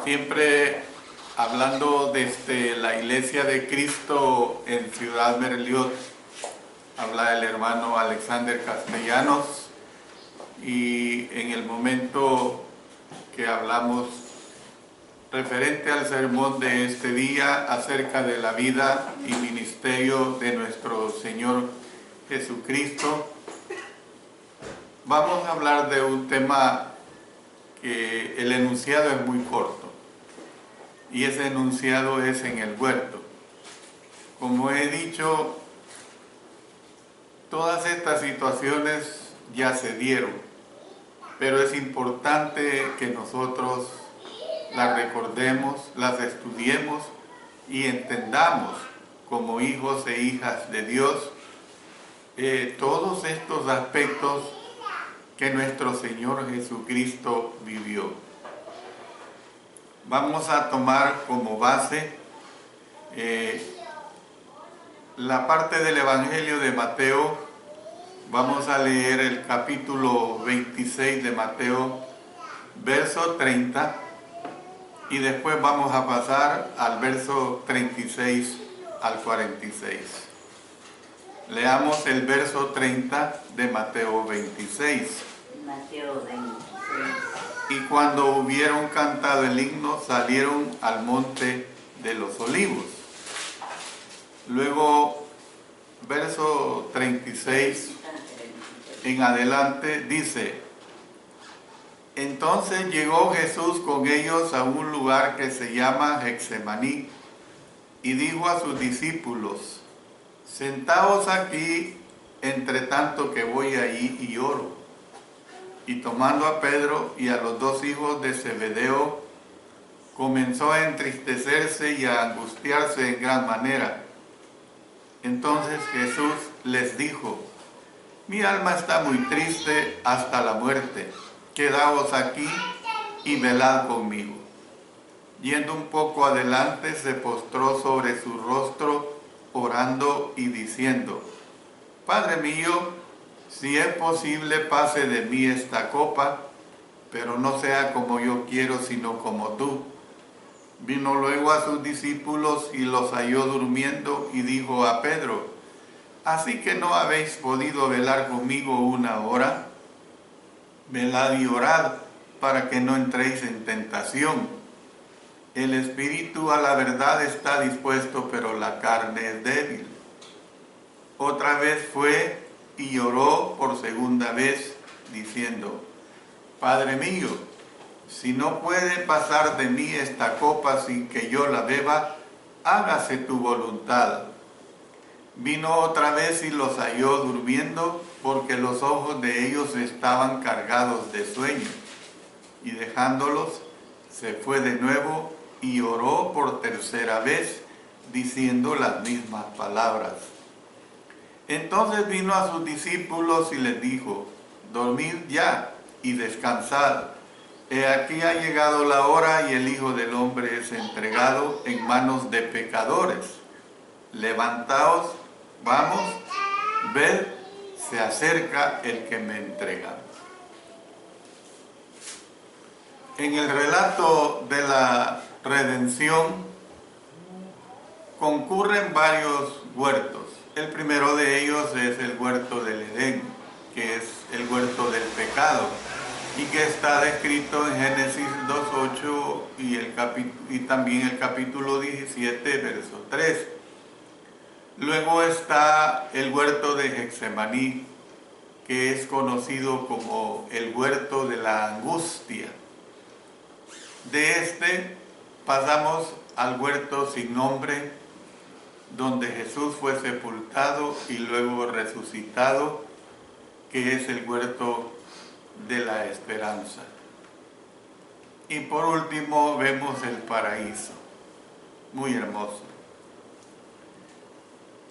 Siempre hablando desde la Iglesia de Cristo en Ciudad Merliot, habla el hermano Alexander Castellanos, y en el momento que hablamos referente al sermón de este día acerca de la vida y ministerio de nuestro Señor Jesucristo, vamos a hablar de un tema que el enunciado es muy corto, y ese enunciado es en el huerto. Como he dicho, todas estas situaciones ya se dieron, pero es importante que nosotros las recordemos, las estudiemos y entendamos como hijos e hijas de Dios todos estos aspectos que nuestro Señor Jesucristo vivió. Vamos a tomar como base la parte del Evangelio de Mateo. Vamos a leer el capítulo 26 de Mateo, verso 30, y después vamos a pasar al verso 36 al 46. Leamos el verso 30 de Mateo 26. Mateo 26. Y cuando hubieron cantado el himno, salieron al monte de los olivos. Luego, verso 36 en adelante dice: entonces llegó Jesús con ellos a un lugar que se llama Getsemaní, y dijo a sus discípulos: sentaos aquí, entre tanto que voy allí y oro. Y tomando a Pedro y a los dos hijos de Zebedeo, comenzó a entristecerse y a angustiarse en gran manera. Entonces Jesús les dijo: mi alma está muy triste hasta la muerte. Quedaos aquí y velad conmigo. Yendo un poco adelante, se postró sobre su rostro, orando y diciendo: Padre mío, si es posible, pase de mí esta copa, pero no sea como yo quiero, sino como tú. Vino luego a sus discípulos y los halló durmiendo, y dijo a Pedro: ¿así que no habéis podido velar conmigo una hora? Velad y orad, para que no entréis en tentación. El espíritu a la verdad está dispuesto, pero la carne es débil. Otra vez fue y oró por segunda vez, diciendo: Padre mío, si no puede pasar de mí esta copa sin que yo la beba, hágase tu voluntad. Vino otra vez y los halló durmiendo, porque los ojos de ellos estaban cargados de sueño. Y dejándolos, se fue de nuevo y oró por tercera vez, diciendo las mismas palabras. Entonces vino a sus discípulos y les dijo: dormid ya y descansad. He aquí ha llegado la hora y el Hijo del Hombre es entregado en manos de pecadores. Levantaos, vamos, ved, se acerca el que me entrega. En el relato de la redención concurren varios huertos. El primero de ellos es el huerto del Edén, que es el huerto del pecado, y que está descrito en Génesis 2:8 y también el capítulo 17, verso 3. Luego está el huerto de Getsemaní, que es conocido como el huerto de la angustia. De este pasamos al huerto sin nombre, donde Jesús fue sepultado y luego resucitado, que es el huerto de la esperanza. Y por último vemos el paraíso, muy hermoso.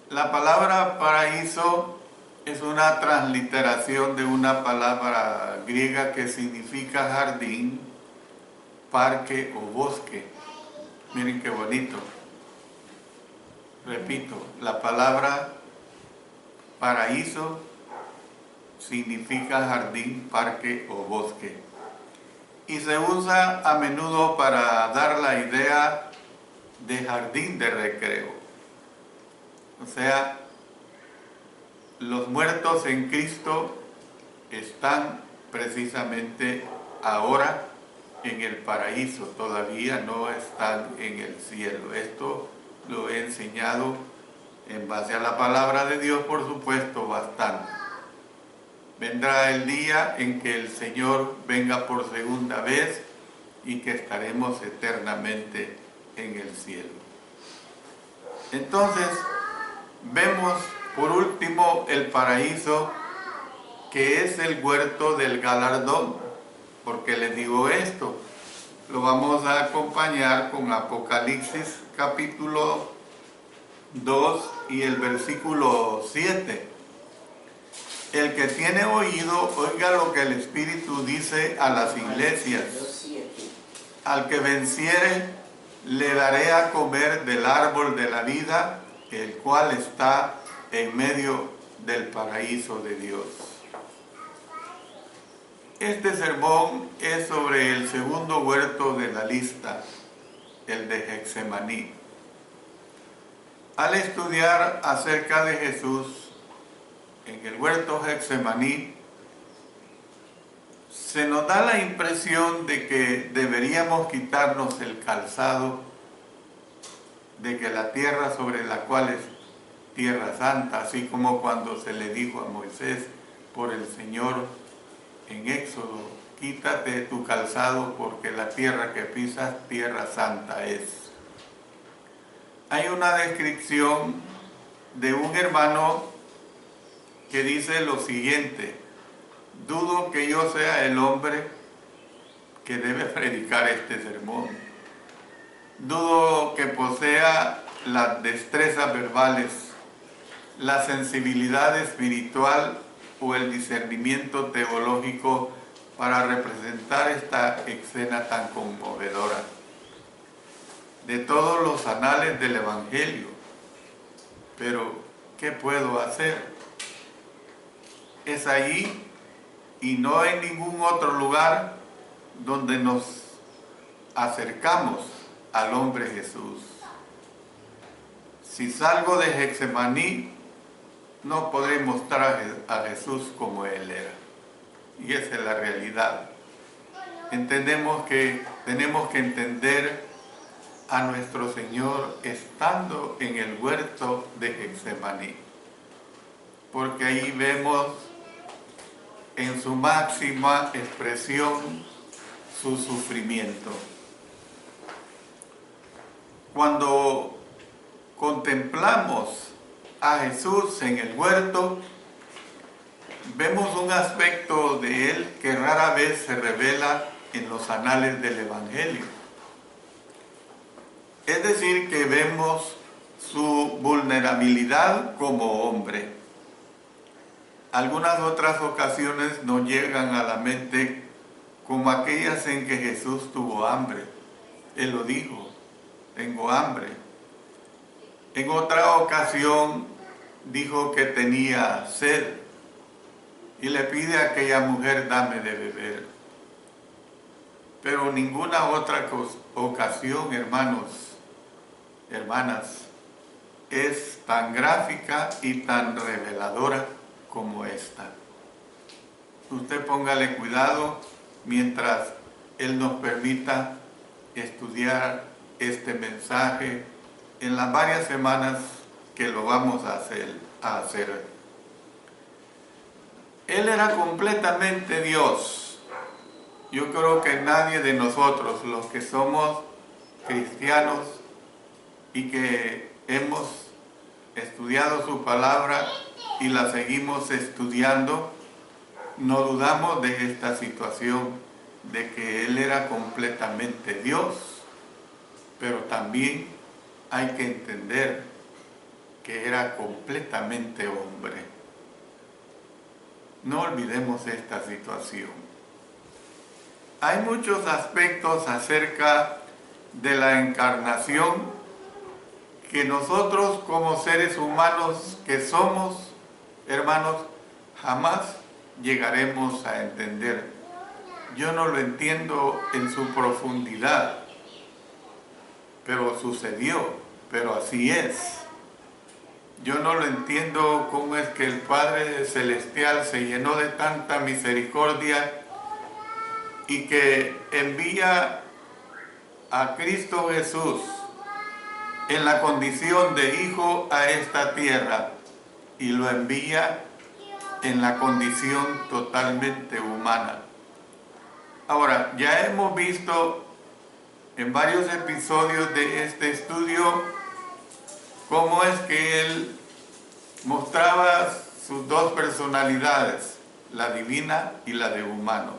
La palabra paraíso es una transliteración de una palabra griega que significa jardín, parque o bosque. Miren qué bonito. Repito, la palabra paraíso significa jardín, parque o bosque. y se usa a menudo para dar la idea de jardín de recreo. O sea, los muertos en Cristo están precisamente ahora en el paraíso, todavía no están en el cielo. Esto lo he enseñado en base a la palabra de Dios, por supuesto, bastante. Vendrá el día en que el Señor venga por segunda vez y que estaremos eternamente en el cielo. Entonces, vemos por último el paraíso, que es el huerto del galardón. ¿Por qué les digo esto? Lo vamos a acompañar con Apocalipsis capítulo 2 y el versículo 7. El que tiene oído, oiga lo que el Espíritu dice a las iglesias. Al que venciere, le daré a comer del árbol de la vida, el cual está en medio del paraíso de Dios. Este sermón es sobre el segundo huerto de la lista, el de Getsemaní. Al estudiar acerca de Jesús en el huerto Getsemaní, se nos da la impresión de que deberíamos quitarnos el calzado, de que la tierra sobre la cual es tierra santa, así como cuando se le dijo a Moisés por el Señor en Éxodo, quítate tu calzado porque la tierra que pisas, tierra santa es. Hay una descripción de un hermano que dice lo siguiente: dudo que yo sea el hombre que debe predicar este sermón. Dudo que posea las destrezas verbales, la sensibilidad espiritual o el discernimiento teológico para representar esta escena tan conmovedora de todos los anales del Evangelio. Pero, ¿qué puedo hacer? Es allí y no en ningún otro lugar donde nos acercamos al hombre Jesús. Si salgo de Getsemaní, no podré mostrar a Jesús como Él era. Y esa es la realidad. Entendemos que tenemos que entender a nuestro Señor estando en el huerto de Getsemaní, porque ahí vemos en su máxima expresión su sufrimiento. Cuando contemplamos a Jesús en el huerto, vemos un aspecto de Él que rara vez se revela en los anales del Evangelio. Es decir, que vemos su vulnerabilidad como hombre. Algunas otras ocasiones nos llegan a la mente como aquellas en que Jesús tuvo hambre. Él lo dijo: tengo hambre. En otra ocasión dijo que tenía sed y le pide a aquella mujer: dame de beber. Pero ninguna otra ocasión, hermanas, es tan gráfica y tan reveladora como esta. Usted póngale cuidado mientras Él nos permita estudiar este mensaje en las varias semanas que lo vamos a hacer. Él era completamente Dios. Yo creo que nadie de nosotros, los que somos cristianos y que hemos estudiado su palabra y la seguimos estudiando, no dudamos de esta situación, de que Él era completamente Dios, pero también hay que entender que era completamente hombre. No olvidemos esta situación. Hay muchos aspectos acerca de la encarnación que nosotros como seres humanos que somos, hermanos, jamás llegaremos a entender. yo no lo entiendo en su profundidad, pero sucedió, pero así es. Yo no lo entiendo cómo es que el Padre Celestial se llenó de tanta misericordia y que envía a Cristo Jesús en la condición de hijo a esta tierra y lo envía en la condición totalmente humana. Ahora, ya hemos visto en varios episodios de este estudio cómo es que él mostraba sus dos personalidades, la divina y la de humano.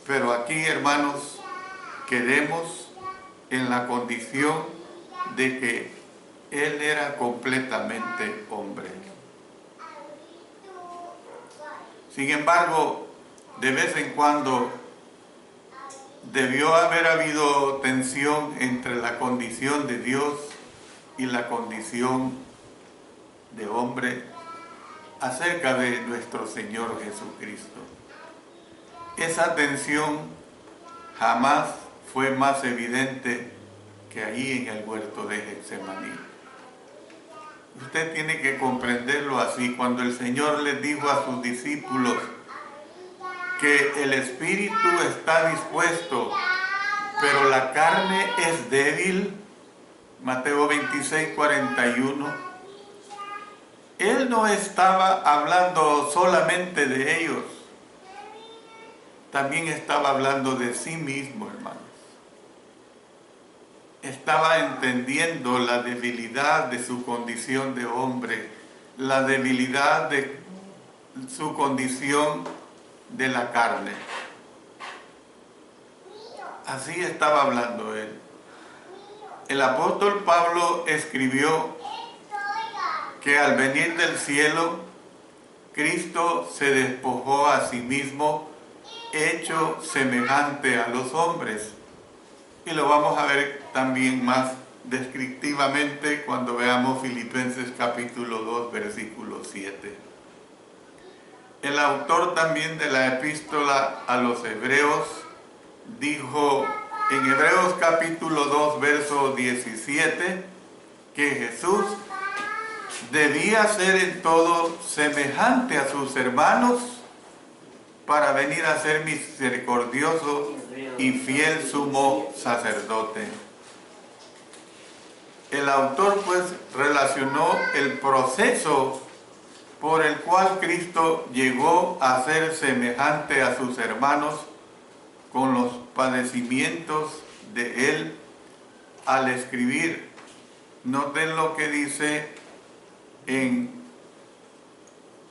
Pero aquí, hermanos, quedemos en la condición de que él era completamente hombre. Sin embargo, de vez en cuando debió haber habido tensión entre la condición de Dios y la condición de hombre acerca de nuestro Señor Jesucristo. Esa tensión jamás fue más evidente que allí en el huerto de Getsemaní. Usted tiene que comprenderlo así. Cuando el Señor les dijo a sus discípulos que el espíritu está dispuesto, pero la carne es débil, Mateo 26, 41, Él no estaba hablando solamente de ellos, también estaba hablando de sí mismo, hermanos. Estaba entendiendo la debilidad de su condición de hombre, la debilidad de su condición de la carne. Así estaba hablando él. El apóstol Pablo escribió que al venir del cielo, Cristo se despojó a sí mismo, hecho semejante a los hombres. Y lo vamos a ver también más descriptivamente cuando veamos Filipenses capítulo 2, versículo 7. El autor también de la epístola a los Hebreos dijo en Hebreos capítulo 2, verso 17, que Jesús debía ser en todo semejante a sus hermanos para venir a ser misericordioso y fiel sumo sacerdote. El autor pues relacionó el proceso por el cual Cristo llegó a ser semejante a sus hermanos con los padecimientos de él al escribir. Noten lo que dice en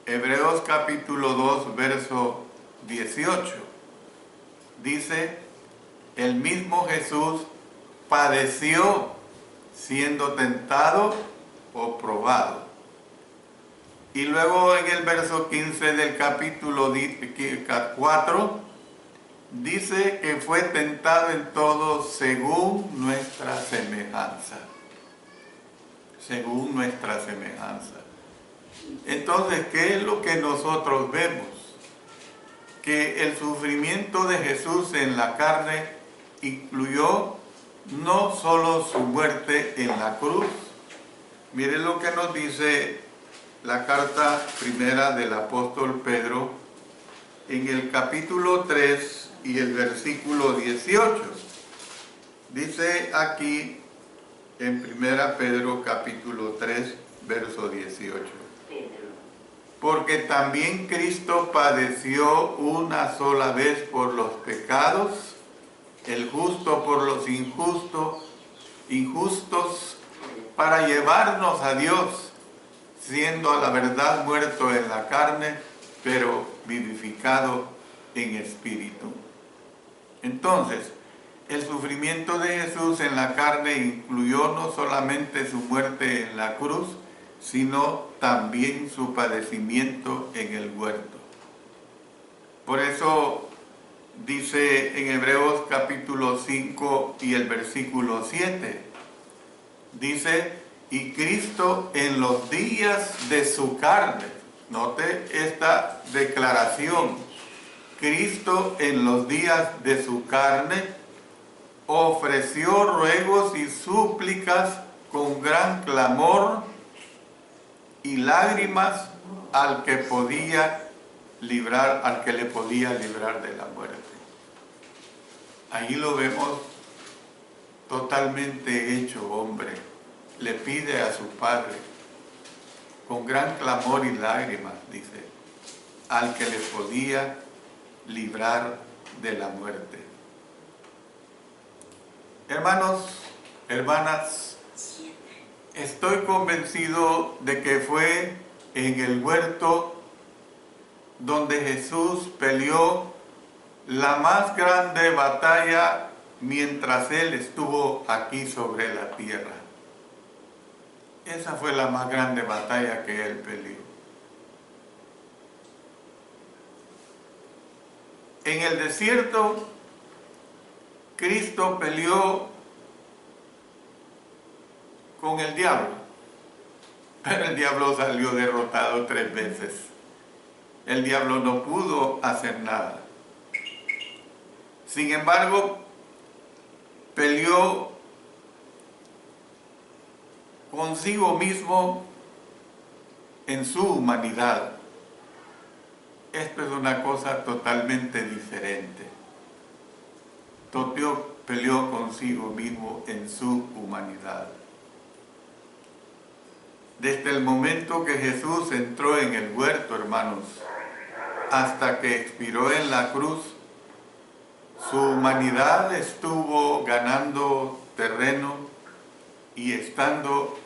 Hebreos capítulo 2, verso 18. Dice, el mismo Jesús padeció siendo tentado o probado. Y luego en el verso 15 del capítulo 4, dice que fue tentado en todo según nuestra semejanza. Según nuestra semejanza. Entonces, ¿qué es lo que nosotros vemos? Que el sufrimiento de Jesús en la carne incluyó no solo su muerte en la cruz. Miren lo que nos dice la carta primera del apóstol Pedro en el capítulo 3 y el versículo 18. Dice aquí en 1 Pedro capítulo 3, verso 18. Porque también Cristo padeció una sola vez por los pecados, el justo por los injustos, para llevarnos a Dios, siendo a la verdad muerto en la carne, pero vivificado en espíritu. Entonces, el sufrimiento de Jesús en la carne incluyó no solamente su muerte en la cruz, sino también su padecimiento en el huerto. Por eso dice en Hebreos capítulo 5 y el versículo 7, dice, y Cristo en los días de su carne, note esta declaración, Cristo en los días de su carne ofreció ruegos y súplicas con gran clamor y lágrimas al que le podía librar de la muerte. Ahí lo vemos totalmente hecho hombre. Le pide a su Padre, con gran clamor y lágrimas, dice, al que le podía librar de la muerte. Hermanos, hermanas, estoy convencido de que fue en el huerto donde Jesús peleó la más grande batalla mientras Él estuvo aquí sobre la tierra. Esa fue la más grande batalla que Él peleó. En el desierto, Cristo peleó con el diablo, pero el diablo salió derrotado 3 veces. El diablo no pudo hacer nada. Sin embargo, peleó consigo mismo en su humanidad. Esto es una cosa totalmente diferente. Toteo peleó consigo mismo en su humanidad. Desde el momento que Jesús entró en el huerto, hermanos, hasta que expiró en la cruz, su humanidad estuvo ganando terreno y estando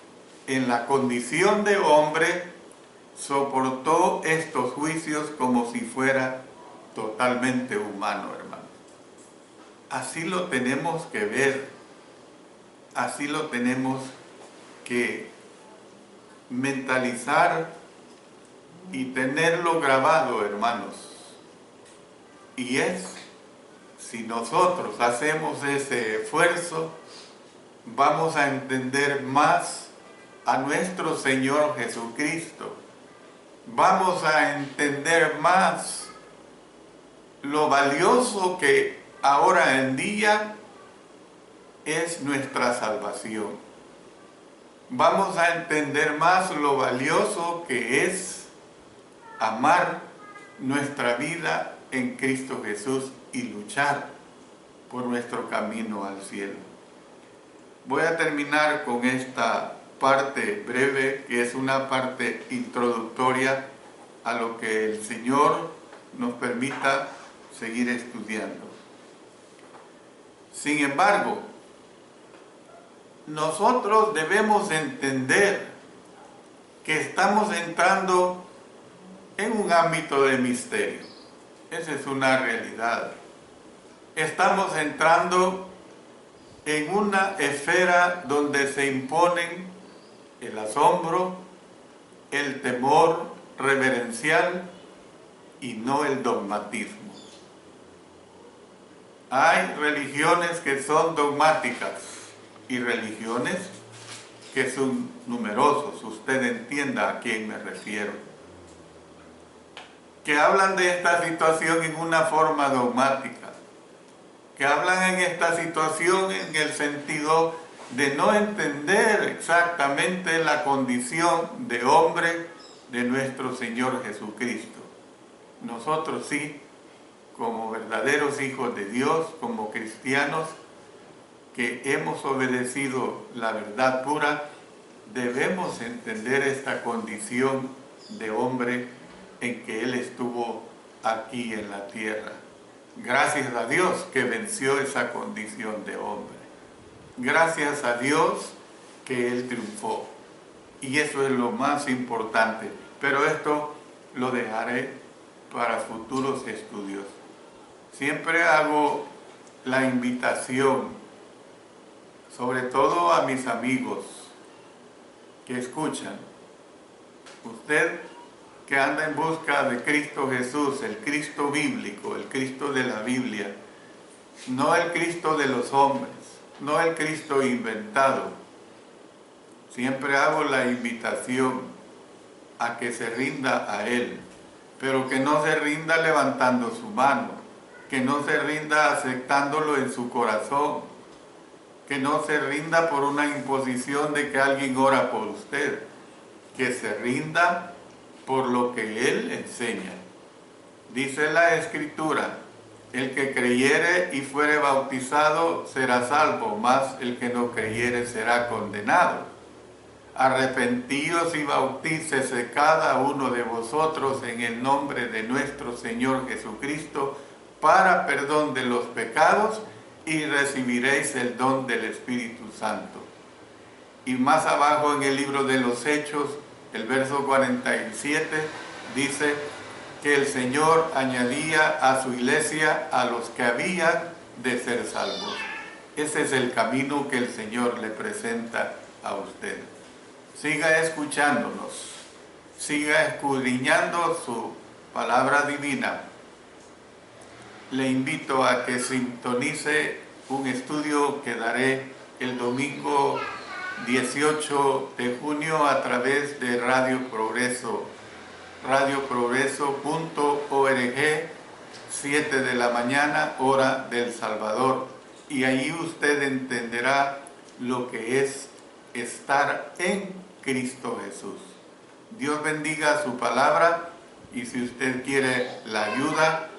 en la condición de hombre, soportó estos juicios como si fuera totalmente humano, hermano. Así lo tenemos que ver, así lo tenemos que mentalizar y tenerlo grabado, hermanos. Y si nosotros hacemos ese esfuerzo, vamos a entender más a nuestro Señor Jesucristo. Vamos a entender más lo valioso que ahora en día es nuestra salvación. Vamos a entender más lo valioso que es amar nuestra vida en Cristo Jesús y luchar por nuestro camino al cielo. Voy a terminar con esta parte breve, que es una parte introductoria a lo que el Señor nos permita seguir estudiando. Sin embargo, nosotros debemos entender que estamos entrando en un ámbito de misterio. Esa es una realidad. Estamos entrando en una esfera donde se imponen el asombro, el temor reverencial y no el dogmatismo. Hay religiones que son dogmáticas y religiones que son numerosos. Usted entienda a quién me refiero. Que hablan de esta situación en una forma dogmática. Que hablan en esta situación en el sentido de no entender exactamente la condición de hombre de nuestro Señor Jesucristo. Nosotros sí, como verdaderos hijos de Dios, como cristianos que hemos obedecido la verdad pura, debemos entender esta condición de hombre en que Él estuvo aquí en la tierra. Gracias a Dios que venció esa condición de hombre. Gracias a Dios que Él triunfó. Y eso es lo más importante. Pero esto lo dejaré para futuros estudios. Siempre hago la invitación, sobre todo a mis amigos que escuchan. Usted que anda en busca de Cristo Jesús, el Cristo bíblico, el Cristo de la Biblia, no el Cristo de los hombres, no el Cristo inventado. Siempre hago la invitación a que se rinda a Él, pero que no se rinda levantando su mano, que no se rinda aceptándolo en su corazón, que no se rinda por una imposición de que alguien ora por usted, que se rinda por lo que Él enseña. Dice la Escritura: el que creyere y fuere bautizado será salvo, mas el que no creyere será condenado. Arrepentíos y bautícese cada uno de vosotros en el nombre de nuestro Señor Jesucristo para perdón de los pecados, y recibiréis el don del Espíritu Santo. Y más abajo en el libro de los Hechos, el verso 47, dice que el Señor añadía a su iglesia a los que habían de ser salvos. Ese es el camino que el Señor le presenta a usted. Siga escuchándonos, siga escudriñando su palabra divina. Le invito a que sintonice un estudio que daré el domingo 18 de junio a través de Radio Progreso, radioprogreso.org, 7 de la mañana, hora del Salvador. Y allí usted entenderá lo que es estar en Cristo Jesús. Dios bendiga su palabra, y si usted quiere la ayuda,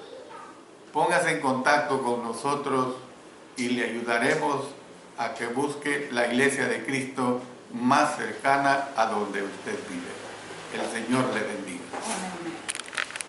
póngase en contacto con nosotros y le ayudaremos a que busque la iglesia de Cristo más cercana a donde usted vive. El Señor le bendiga. Amén.